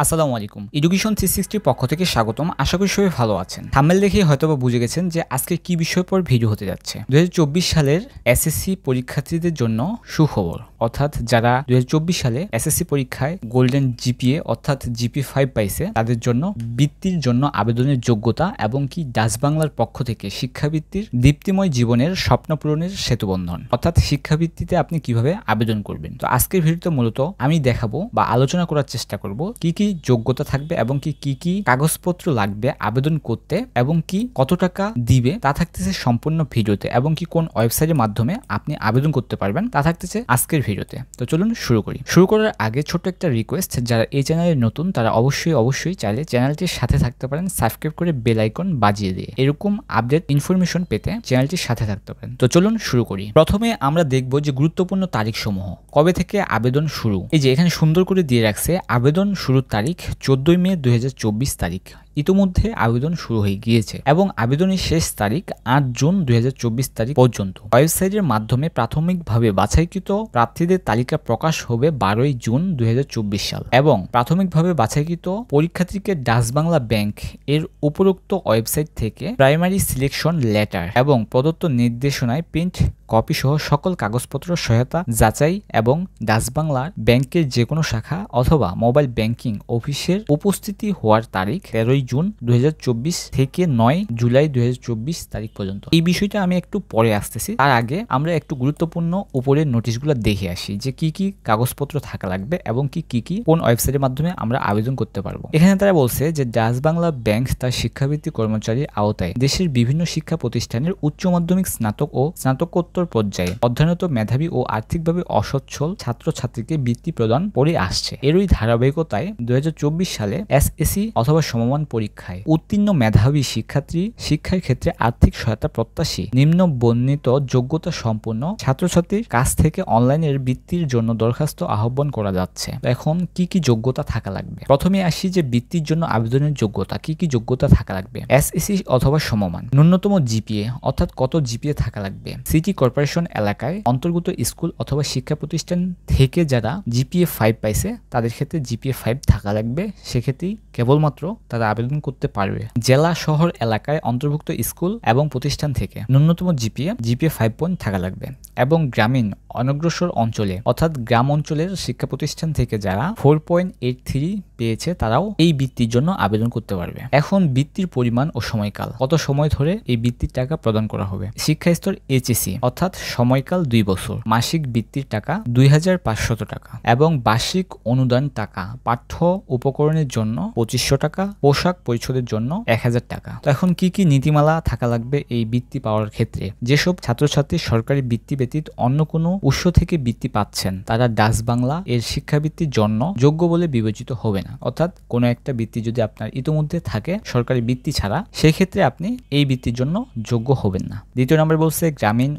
আসসালামু আলাইকুম। এডুকেশন 360 পক্ষ থেকে স্বাগতম। আশা করি সবাই ভালো আছেন। থাম্বনেল দেখেই হয়তোবা বুঝে গেছেন যে আজকে কি বিষয়ের পর ভিডিও হতে যাচ্ছে। 2024 সালের এসএসসি পরীক্ষার্থীদের জন্য সুখবর, অর্থাৎ যারা 2024 সালে এসএসসি পরীক্ষায় গোল্ডেন জিপিএ অর্থাৎ জিপি 5 পাইছে তাদের জন্য বৃত্তির জন্য আবেদনের যোগ্যতা এবং কি ডাচ বাংলার পক্ষ থেকে শিক্ষাবৃত্তির দীপ্তিময় জীবনের স্বপ্ন পূরণের সেতুবন্ধন, অর্থাৎ শিক্ষাবৃত্তিতে আপনি কিভাবে আবেদন করবেন। তো আজকের ভিডিওতে মূলত আমি দেখাবো বা আলোচনা করার চেষ্টা করব কি কি যোগ্যতা থাকবে এবং কি কি কাগজপত্র লাগবে আবেদন করতে এবং কি কত টাকা দিবে তা থাকতেছে সম্পূর্ণ ভিডিওতে, এবং কি কোন ওয়েবসাইটের মাধ্যমে আপনি আবেদন করতে পারবেন তা থাকতেছে আজকের ভিডিওতে। তো চলুন শুরু করি। শুরু করার আগে ছোট্ট একটা রিকোয়েস্ট, যারা এই চ্যানেলে নতুন তারা অবশ্যই চাইলে চ্যানেলটির সাথে থাকতে পারেন সাবস্ক্রাইব করে বেল আইকন বাজিয়ে দিয়ে এরকম আপডেট ইনফরমেশন পেতে চ্যানেলটির সাথে থাকতে পারেন। তো চলুন শুরু করি। প্রথমে আমরা দেখব যে গুরুত্বপূর্ণ তারিখ সমূহ কবে থেকে আবেদন শুরু। এই যে এখানে সুন্দর করে দিয়ে রাখছে আবেদন শুরুর তারিখ 14 মে 2024 তারিখ। ইতিমধ্যে আবেদন শুরু হয়ে গিয়েছে এবং আবেদনের শেষ তারিখ 8 জুন 2024 তারিখ পর্যন্ত। ওয়েবসাইটের মাধ্যমে প্রাথমিকভাবে বাছাইকৃত প্রার্থীদের তালিকা প্রকাশ হবে 12 জুন 2024 সাল এবং প্রাথমিকভাবে বাছাইকৃত পরীক্ষার্থীকে ডাচ বাংলা ব্যাংক এর উপরোক্ত ওয়েবসাইট থেকে প্রাইমারি সিলেকশন লেটার এবং প্রদত্ত নির্দেশনায় প্রিন্ট কপি সহ সকল কাগজপত্র সহায়তা যাচাই এবং ডাচ বাংলা ব্যাংকের যে কোনো শাখা অথবা মোবাইল ব্যাংকিং অফিসের উপস্থিতি হওয়ার তারিখ 13 জুন 2024 থেকে 9 জুলাই 2024 তারিখ পর্যন্ত। এই বিষয়টা আমি একটু পরে আসতেছি, তার আগে আমরা একটু গুরুত্বপূর্ণ উপরের নোটিশগুলো দেখে আসি যে কি কি কাগজপত্র থাকা লাগবে এবং কি কোন ওয়েবসাইটের মাধ্যমে আমরা আবেদন করতে পারবো। এখানে তারা বলছে যে ডাচ বাংলা ব্যাংক তার শিক্ষাবৃত্তি কর্মচারীর আওতায় দেশের বিভিন্ন শিক্ষা প্রতিষ্ঠানের উচ্চ মাধ্যমিক স্নাতক ও স্নাতকোত্তর পর্যায়ে অধ্যয়নরত মেধাবী ও আর্থিকভাবে অসচ্ছল ছাত্রছাত্রীকে বৃত্তি প্রদান করে আসছে। এরই ধারাবাহিকতায় 2024 সালে এসএসসি অথবা সমমান পরীক্ষায় উত্তীর্ণ মেধাবী শিক্ষার্থী শিক্ষার ক্ষেত্রে আর্থিক সহায়তা প্রত্যাশী নিম্ন বর্ণিত যোগ্যতা সম্পন্ন ছাত্রছাত্রীর কাছ থেকে অনলাইনের বৃত্তির জন্য দরখাস্ত আহ্বান করা যাচ্ছে। এখন কি যোগ্যতা থাকা লাগবে। প্রথমে আসি যে বৃত্তির জন্য আবেদনের যোগ্যতা কি যোগ্যতা থাকা লাগবে। এসএসসি অথবা সমমান ন্যূনতম জিপিএ অর্থাৎ কত জিপিএ থাকা লাগবে। সিটি কর্পোরেশন এলাকায় অন্তর্গত স্কুল অথবা শিক্ষা প্রতিষ্ঠান থেকে যারা জিপিএ 5 পাইছে তাদের ক্ষেত্রে জিপিএ 5 থাকা লাগবে, সেক্ষেত্রেই কেবলমাত্র তারা আবেদন করতে পারবে। জেলা শহর এলাকায় অন্তর্ভুক্ত স্কুল এবং প্রতিষ্ঠান থেকে ন্যূনতম জিপিএ 5 পয়েন্ট থাকা লাগবে এবং গ্রামীণ অনগ্রসর অঞ্চলে অর্থাৎ গ্রাম অঞ্চলের শিক্ষা প্রতিষ্ঠান থেকে যারা 4.83 পেয়েছে তারাও এই বৃত্তির জন্য আবেদন করতে পারবে। এখন বৃত্তির পরিমাণ ও সময়কাল, কত সময় ধরে এই বৃত্তির টাকা প্রদান করা হবে। শিক্ষা স্তর এইচএসসি অর্থাৎ সময়কাল 2 বছর, মাসিক বৃত্তির টাকা 2500 টাকা এবং বার্ষিক অনুদান টাকা, পাঠ্য উপকরণের জন্য 2500 টাকা, পোশাক পরিচ্ছদের জন্য 1000 টাকা। তো এখন কি নীতিমালা থাকা লাগবে এই বৃত্তি পাওয়ার ক্ষেত্রে। যেসব ছাত্রছাত্রী সরকারি বৃত্তি ব্যতীত অন্য কোনো উৎস থেকে বৃত্তি পাচ্ছেন তারা ডাচ বাংলা এর শিক্ষাবৃত্তির জন্য যোগ্য বলে বিবেচিত হবে না। অর্থাৎ কোনো একটা বৃত্তি যদি আপনার ইতিমধ্যে থাকে সরকারি বৃত্তি ছাড়া, সেক্ষেত্রে আপনি এই বৃত্তির জন্য যোগ্য হবেন না। দ্বিতীয় নম্বর বলছে গ্রামীণ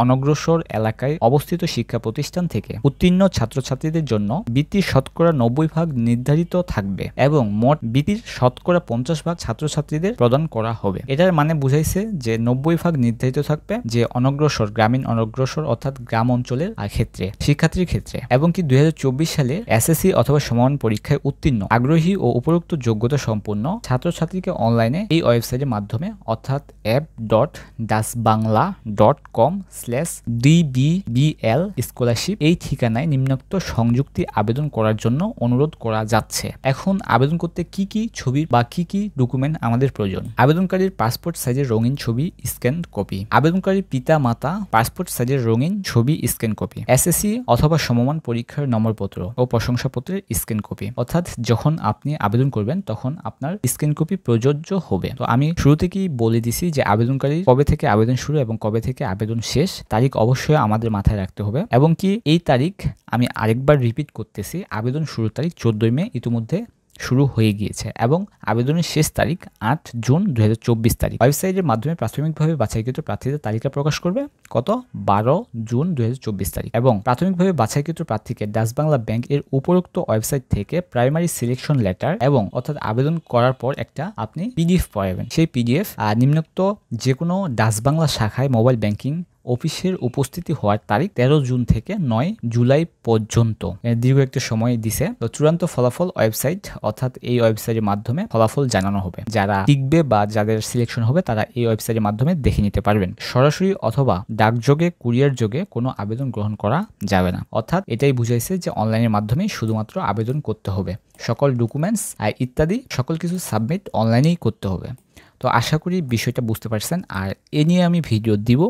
অনগ্রসর এলাকায় অবস্থিত শিক্ষা প্রতিষ্ঠান থেকে উত্তীর্ণ ছাত্রছাত্রীদের জন্য বৃত্তির শতকরা 90% নির্ধারিত থাকবে এবং মোট বৃত্তির শতকরা 50% ছাত্রছাত্রীদের প্রদান করা হবে। এটার মানে বুঝাইছে যে 90% নির্ধারিত থাকবে যে অনগ্রসর গ্রামীণ অনগ্রসর অর্থাৎ গ্রাম অঞ্চলের ক্ষেত্রে শিক্ষার্থীর ক্ষেত্রে, এবং কি 2024 সালে এসএসসি অথবা সমান পরীক্ষায় উত্তীর্ণ আগ্রহী ও উপরোক্ত যোগ্যতা সম্পন্ন ছাত্রছাত্রীকে অনলাইনে এই ওয়েবসাইটের মাধ্যমে অর্থাৎ app.dacbangla.com/dbbl স্কলারশিপ এই ঠিকানায় নিম্নোক্ত সংযুক্তি আবেদন করার জন্য অনুরোধ করা যাচ্ছে। এখন আবেদন করতে কি ছবি বা কি ডকুমেন্ট আমাদের প্রয়োজন। আবেদনকারীর পাসপোর্ট সাইজের রঙিন ছবি স্ক্যান কপি, আবেদনকারী পিতা মাতা পাসপোর্ট সাইজের রঙিন ছবি স্ক্যান কপি, এসএসসি অথবা সমমান পরীক্ষার নম্বরপত্র ও প্রশংসাপত্রের স্ক্যান কপি। অর্থাৎ যখন আপনি আবেদন করবেন তখন আপনার স্ক্যান কপি প্রযোজ্য হবে। তো আমি শুরু থেকেই বলে দিছি যে আবেদনকারী কবে থেকে আবেদন শুরু এবং কবে থেকে আবেদন শেষ তারিখ অবশ্যই আমাদের মাথায় রাখতে হবে, এবং কি এই তারিখ আমি আরেকবার রিপিট করতেছি, আবেদন শুরুর তারিখ 14 মে ইতিমধ্যে শুরু হয়ে গিয়েছে এবং আবেদনের শেষ তারিখ 8 জুন 2024 তারিখ। ওয়েবসাইটের মাধ্যমে প্রাথমিকভাবে বাছাইকৃত প্রার্থীদের তালিকা প্রকাশ করবে কত 12 জুন 2024 তারিখ এবং প্রাথমিকভাবে বাছাইকৃত প্রার্থীকে ডাচ বাংলা ব্যাংক এর উপরোক্ত ওয়েবসাইট থেকে প্রাইমারি সিলেকশন লেটার এবং অর্থাৎ আবেদন করার পর একটা আপনি পিডিএফ পাবেন। সেই পিডিএফ নিম্নোক্ত যে কোনো ডাচ বাংলা শাখায় মোবাইল ব্যাংকিং অফিসের উপস্থিতি হওয়ার তারিখ 13 জুন থেকে 9 জুলাই পর্যন্ত দীর্ঘ একটা সময় দিছে। তো চূড়ান্ত ফলাফল ওয়েবসাইট, অর্থাৎ এই ওয়েবসাইটের মাধ্যমে ফলাফল জানানো হবে। যারা টিকবে বা যাদের সিলেকশন হবে তারা এই ওয়েবসাইটের মাধ্যমে দেখে নিতে পারবেন। সরাসরি অথবা ডাকযোগে, কুরিয়ার যোগে কোনো আবেদন গ্রহণ করা যাবে না। অর্থাৎ এটাই বুঝাইছে যে অনলাইনের মাধ্যমে শুধুমাত্র আবেদন করতে হবে। সকল ডকুমেন্টস ইত্যাদি সকল কিছু সাবমিট অনলাইনেই করতে হবে। তো আশা করি বিষয়টা বুঝতে পারছেন। আর এ নিয়ে আমি ভিডিও দিব।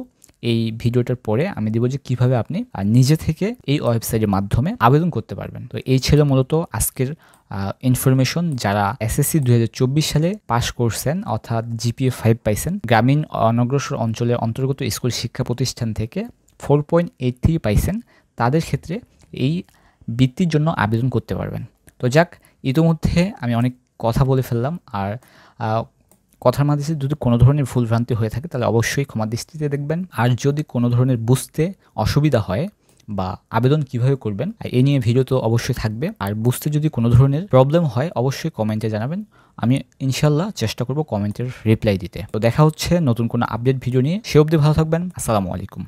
এই ভিডিওটার পরে আমি দিব যে কিভাবে আপনি নিজে থেকে এই ওয়েবসাইটের মাধ্যমে আবেদন করতে পারবেন। তো এই ছিল মূলত আজকের ইনফরমেশন। যারা এসএসসি 2024 সালে পাশ করছেন, অর্থাৎ জিপিএ 5 পাইছেন, গ্রামীণ অনগ্রসর অঞ্চলের অন্তর্গত স্কুল শিক্ষা প্রতিষ্ঠান থেকে 4.83 পাইছেন, তাদের ক্ষেত্রে এই বৃত্তির জন্য আবেদন করতে পারবেন। তো যাক, ইতিমধ্যে আমি অনেক কথা বলে ফেললাম। আর কথার মাঝে যদি কোনো ধরনের ভুলভ্রান্তি হয়ে থাকে তাহলে অবশ্যই ক্ষমা দৃষ্টিতে দেখবেন। আর যদি কোনো ধরনের বুঝতে অসুবিধা হয় বা আবেদন কিভাবে করবেন এ নিয়ে ভিডিও তো অবশ্যই থাকবে। আর বুঝতে যদি কোনো ধরনের প্রবলেম হয় অবশ্যই কমেন্টে জানাবেন। আমি ইনশাল্লাহ চেষ্টা করব কমেন্টের রিপ্লাই দিতে। তো দেখা হচ্ছে নতুন কোনো আপডেট ভিডিও নিয়ে। সে অবধি ভালো থাকবেন। আসসালামু আলাইকুম।